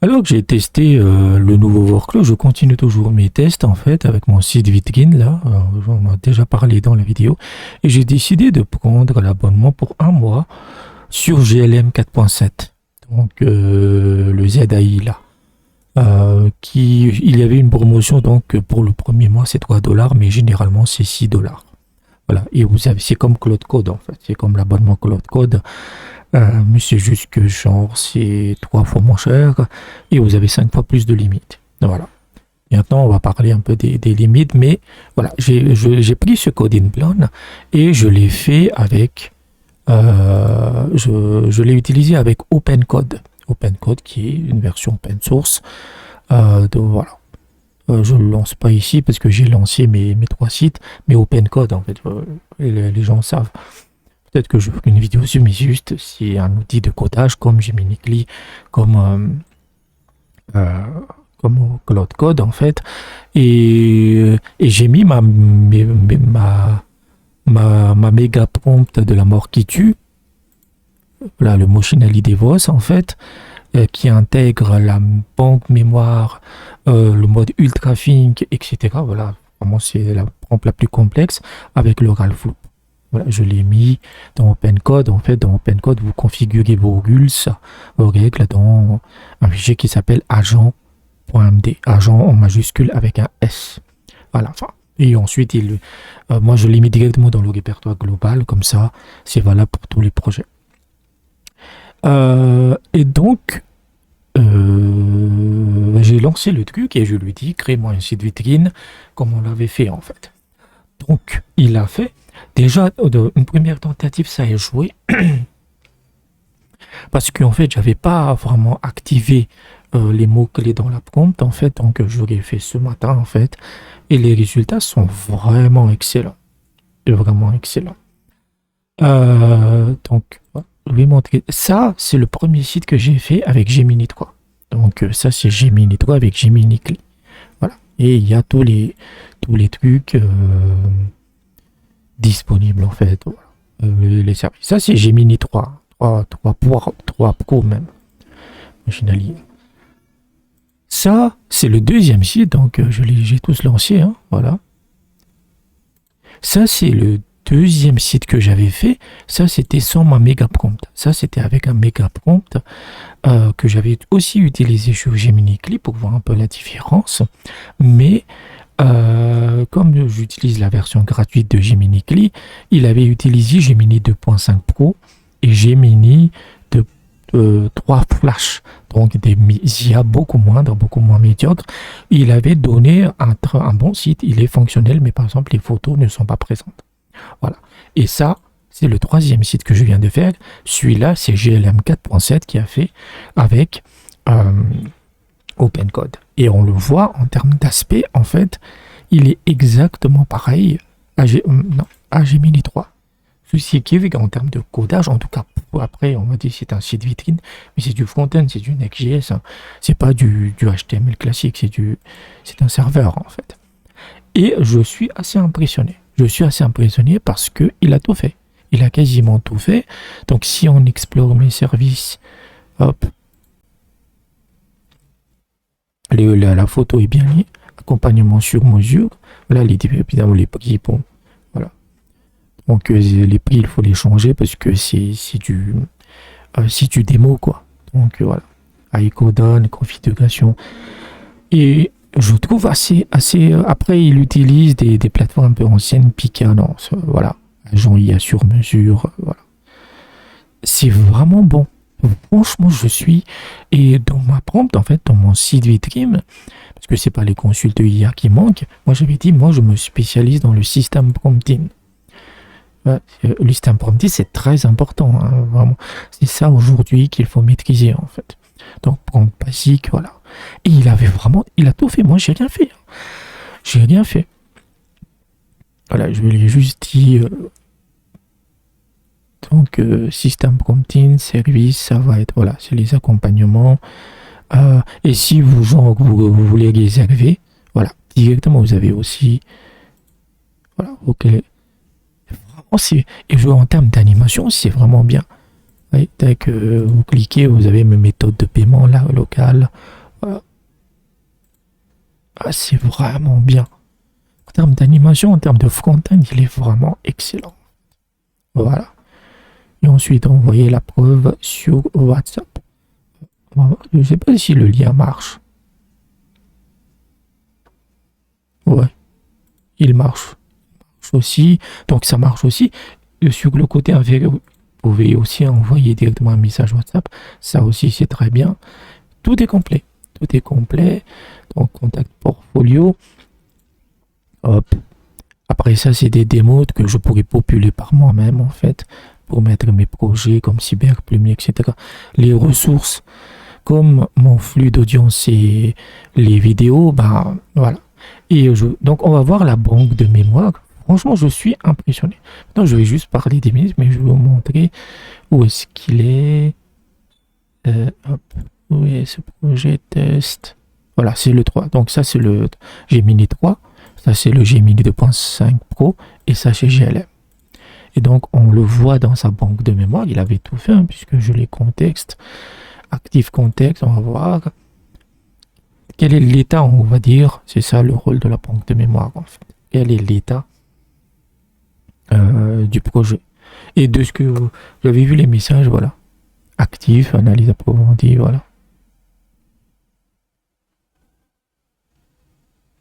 Alors que j'ai testé le nouveau workflow, je continue toujours mes tests en fait avec mon site vitrine là. J'en ai déjà parlé dans la vidéo et j'ai décidé de prendre l'abonnement pour un mois sur GLM 4.7. Donc le ZAI là. Il y avait une promotion donc pour le premier mois c'est 3 dollars mais généralement c'est 6 dollars. Voilà. Et vous avez, c'est comme Cloud Code en fait. C'est comme l'abonnement Cloud Code. Mais c'est juste que genre c'est 3 fois moins cher et vous avez 5 fois plus de limites. Voilà. Et maintenant on va parler un peu des limites, mais voilà, j'ai pris ce coding plan et je l'ai fait avec, je l'ai utilisé avec OpenCode. OpenCode qui est une version open source. Donc voilà. Je ne le lance pas ici parce que j'ai lancé mes 3 sites, mais OpenCode en fait, les gens savent. Peut-être que je ferai une vidéo dessus, mais juste, c'est un outil de codage comme Gemini, comme Cloud Code en fait. Et j'ai mis ma méga prompt de la mort qui tue, là, le Motionally Devos en fait, qui intègre la banque mémoire, le mode ultra think, etc. Voilà, vraiment c'est la prompt la plus complexe avec le ralph. Voilà, je l'ai mis dans OpenCode. En fait, dans OpenCode, vous configurez vos rules, vos règles dans un fichier qui s'appelle agent.md. Agent en majuscule avec un S à la fin. Et ensuite, moi, je l'ai mis directement dans le répertoire global. Comme ça, c'est valable pour tous les projets. Et donc, j'ai lancé le truc et je lui dis, crée-moi un site vitrine comme on l'avait fait en fait. Donc, il l'a fait. Déjà, une première tentative, ça a échoué. Parce qu'en fait, j'avais pas vraiment activé les mots-clés dans la prompt, en fait. Donc, je l'ai fait ce matin, en fait. Et les résultats sont vraiment excellents. Vraiment excellents. Donc, je vais montrer. Ça, c'est le premier site que j'ai fait avec Gemini 3. Donc, ça, c'est Gemini 3 avec Gemini. Voilà. Et il y a tous les trucs disponibles en fait, voilà. Les services. Ça c'est Gemini 3 Pro même. Machinally. Ça c'est le deuxième site, donc j'ai tous lancé, hein, voilà. Ça c'est le deuxième site que j'avais fait. Ça c'était sans ma méga prompt. Ça c'était avec un méga prompt que j'avais aussi utilisé sur Gemini pour voir un peu la différence. Mais comme j'utilise la version gratuite de Gemini, il avait utilisé Gemini 2.5 Pro et Gemini 3 Flash, donc des IA beaucoup moindres, beaucoup moins médiocres. Il avait donné un bon site, il est fonctionnel, mais par exemple les photos ne sont pas présentes. Voilà. Et ça, c'est le troisième site que je viens de faire. Celui-là, c'est GLM 4.7 qui a fait avec OpenCode. Et on le voit en termes d'aspect, en fait, il est exactement pareil à Gemini 3. Ceci qui est en termes de codage, en tout cas, après, on va dire que c'est un site vitrine, mais c'est du front-end, c'est du Next.js, hein. C'est pas du HTML classique, c'est un serveur, en fait. Et je suis assez impressionné. Je suis assez impressionné parce qu'il a tout fait. Il a quasiment tout fait. Donc, si on explore mes services, hop, la photo est bien mise, accompagnement sur mesure. Là, évidemment, les prix, bon, voilà. Donc, les prix, il faut les changer parce que c'est du démo, quoi. Donc, voilà. Icodon, configuration. Et je trouve assez après, il utilise des plateformes un peu anciennes, Pika, non, voilà. Agent IA sur mesure, voilà. C'est vraiment bon. Franchement, et dans ma prompt, en fait, dans mon site vitrine, parce que c'est pas les consultes IA qui manquent, moi j'avais dit, moi je me spécialise dans le système prompting. Le système prompting, c'est très important, hein, vraiment. C'est ça aujourd'hui qu'il faut maîtriser, en fait. Donc, prompt basique, voilà. Et il a tout fait. Moi, j'ai rien fait. J'ai rien fait. Voilà, je vais juste dire. Donc, système prompting, service, ça va être, voilà, c'est les accompagnements. Et si vous voulez réserver, voilà, directement, vous avez aussi, voilà, ok. Vraiment, et en termes d'animation, c'est vraiment bien. Oui, dès que vous cliquez, vous avez mes méthodes de paiement là, locales. Voilà. Ah, c'est vraiment bien. En termes d'animation, en termes de front-end, il est vraiment excellent. Voilà. Et ensuite, envoyer la preuve sur WhatsApp. Je ne sais pas si le lien marche. Ouais, il marche. Aussi. Donc ça marche aussi. Et sur le côté inférieur, vous pouvez aussi envoyer directement un message WhatsApp. Ça aussi, c'est très bien. Tout est complet. Tout est complet. Donc, contact portfolio. Hop. Après ça, c'est des démos que je pourrais populer par moi-même, en fait, pour mettre mes projets comme Cyberplume, etc. Les ressources, comme mon flux d'audience et les vidéos, bah voilà. Donc, on va voir la banque de mémoire. Franchement, je suis impressionné. Maintenant, je vais juste parler des minutes, mais je vais vous montrer où est-ce qu'il est. Hop. Où est ce projet test? Voilà, c'est le 3. Donc, ça, c'est le Gemini 3. Ça, c'est le Gemini 2.5 Pro. Et ça, c'est GLM. Et donc, on le voit dans sa banque de mémoire. Il avait tout fait, hein, puisque je l'ai contexte. Active contexte, on va voir. Quel est l'état, on va dire. C'est ça le rôle de la banque de mémoire, en fait. Quel est l'état du projet. Et de ce que vous avez vu les messages, voilà. Actif, analyse approfondie, voilà.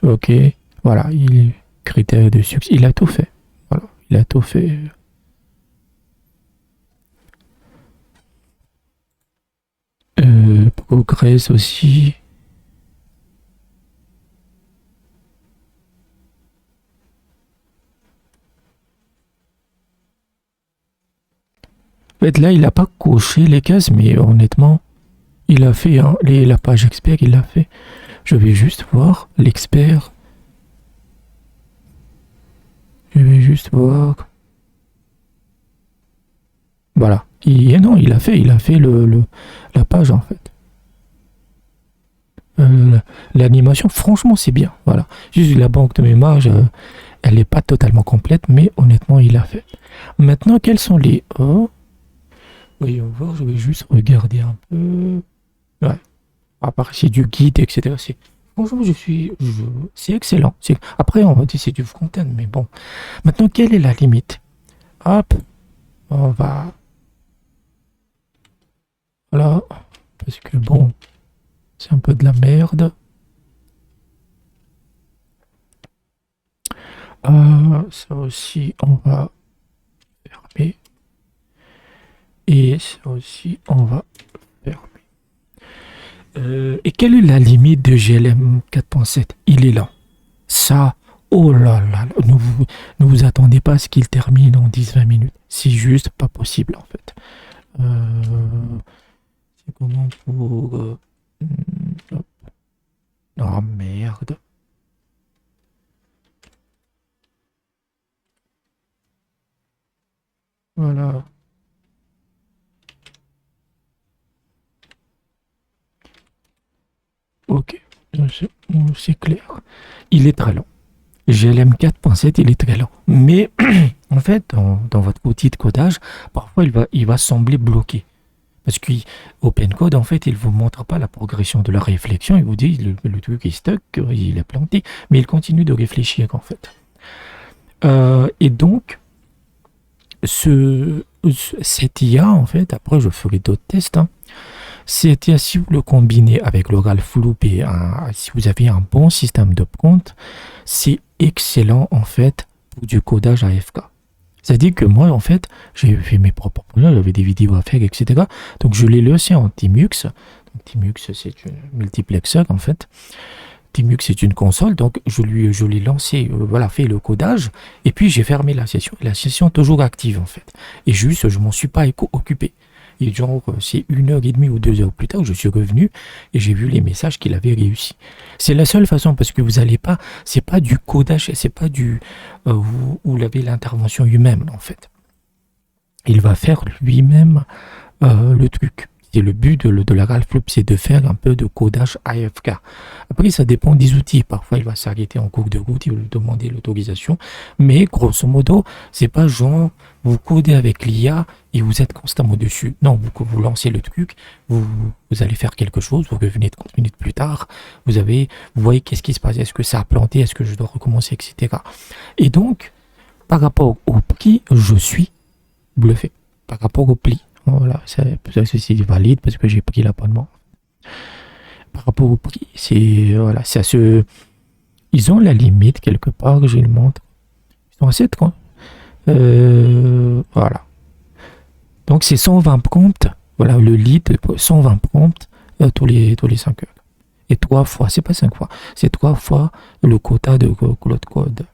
Ok, voilà, critères de succès, il a tout fait. Voilà, il a tout fait. Progress aussi. En fait, là, il n'a pas coché les cases, mais honnêtement, il a fait, hein, la page expert, il l'a fait. Je vais juste voir l'expert. Je vais juste voir. Voilà. Non, il a fait la page en fait. L'animation, franchement, c'est bien. Voilà. Juste la banque de mémoire, elle n'est pas totalement complète, mais honnêtement, il a fait. Maintenant, quels sont les O? Voyons voir, je vais juste regarder un peu. Ouais. À part c'est du guide, etc. Franchement, c'est excellent. Après, on va dire c'est du front-end, mais bon. Maintenant, quelle est la limite? Hop, on va. Voilà. Parce que bon, c'est un peu de la merde. Ça aussi, on va fermer. Et ça aussi, on va fermer. Et quelle est la limite de GLM 4.7? Il est là. Ça, oh là là, ne vous attendez pas à ce qu'il termine en 10-20 minutes. C'est juste pas possible en fait. C'est comment pour... hop. Oh merde. Voilà. Ok, c'est clair. Il est très long. GLM 4.7, il est très lent. Mais en fait, dans votre outil de codage, parfois il va sembler bloqué. Parce qu'OpenCode, en fait, il ne vous montre pas la progression de la réflexion. Il vous dit le truc est stuck, il est planté, mais il continue de réfléchir, en fait. Et donc, cette IA, en fait, après je ferai d'autres tests, hein, cette IA, si vous le combinez avec le Ralfloop et si vous avez un bon système de prompt, c'est excellent, en fait, pour du codage AFK. C'est-à-dire que moi, en fait, j'ai fait mes propres projets, j'avais des vidéos à faire, etc. Donc, je l'ai lancé en Timux. Donc, Timux, c'est une multiplexeur, en fait. Timux, c'est une console. Donc, je l'ai lancé, voilà, fait le codage. Et puis, j'ai fermé la session. La session est toujours active, en fait. Et juste, je m'en suis pas occupé. Et genre, c'est 1h30 ou 2 heures plus tard, je suis revenu et j'ai vu les messages qu'il avait réussi. C'est la seule façon parce que vous n'allez pas, c'est pas du codage, c'est pas du où vous avez l'intervention humaine en fait. Il va faire lui-même le truc. C'est le but de la Ralph Loop, c'est de faire un peu de codage AFK. Après, ça dépend des outils. Parfois, il va s'arrêter en cours de route, il va lui demander l'autorisation. Mais grosso modo, c'est pas genre, vous codez avec l'IA et vous êtes constamment dessus. Non, vous lancez le truc, vous allez faire quelque chose, vous revenez 30 minutes plus tard, vous voyez qu'est-ce qui se passe, est-ce que ça a planté, est-ce que je dois recommencer, etc. Et donc, par rapport au prix, je suis bluffé. Par rapport au prix. Voilà, c'est valide parce que j'ai pris l'abonnement. Par rapport au prix, voilà, ils ont la limite quelque part, je le montre. Ils sont à 7 quoi. Voilà. Donc c'est 120 prompts, voilà le lead, 120 prompts tous les 5 heures. Et 3 fois, c'est pas 5 fois, c'est 3 fois le quota de Claude Code.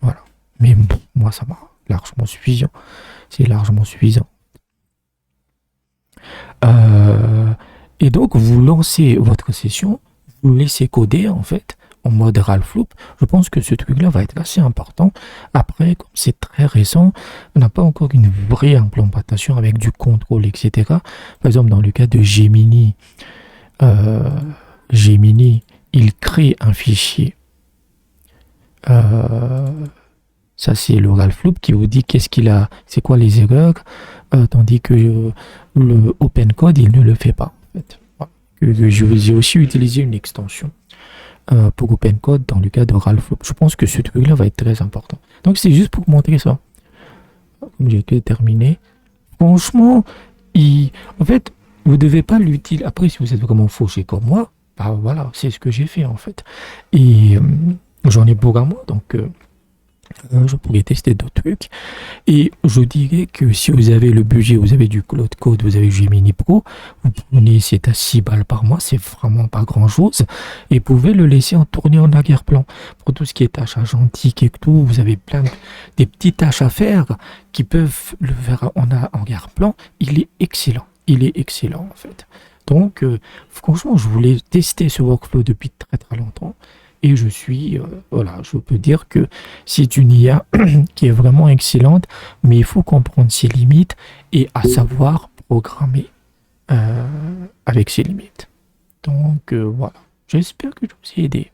Voilà. Mais bon, moi ça m'a largement suffisant. C'est largement suffisant. Et donc, vous lancez votre session, vous laissez coder en fait en mode Ralph Loop. Je pense que ce truc-là va être assez important. Après, comme c'est très récent, on n'a pas encore une vraie implémentation avec du contrôle, etc. Par exemple, dans le cas de Gemini, il crée un fichier. Ça, c'est le Ralph Loop qui vous dit qu'est-ce qu'il a, c'est quoi les erreurs, tandis que le Open Code, il ne le fait pas. En fait. Voilà. J'ai aussi utilisé une extension pour Open Code dans le cas de Ralph Loop. Je pense que ce truc-là va être très important. Donc, c'est juste pour vous montrer ça. Comme j'ai terminé. Franchement, en fait, vous ne devez pas l'utiliser. Après, si vous êtes vraiment fauché comme moi, bah voilà, c'est ce que j'ai fait en fait. Et j'en ai pour un mois, donc je pourrais tester d'autres trucs. Et je dirais que si vous avez le budget, vous avez du Claude Code, vous avez Gemini Pro, vous prenez, c'est à 6 balles par mois, c'est vraiment pas grand chose. Et vous pouvez le laisser en tourner en arrière-plan. Pour tout ce qui est tâches agentiques et tout, vous avez des petites tâches à faire qui peuvent le faire en arrière-plan. Il est excellent. Il est excellent en fait. Donc, franchement, je voulais tester ce workflow depuis très très longtemps. Et voilà, je peux dire que c'est une IA qui est vraiment excellente, mais il faut comprendre ses limites et à savoir programmer avec ses limites. Donc, voilà. J'espère que je vous ai aidé.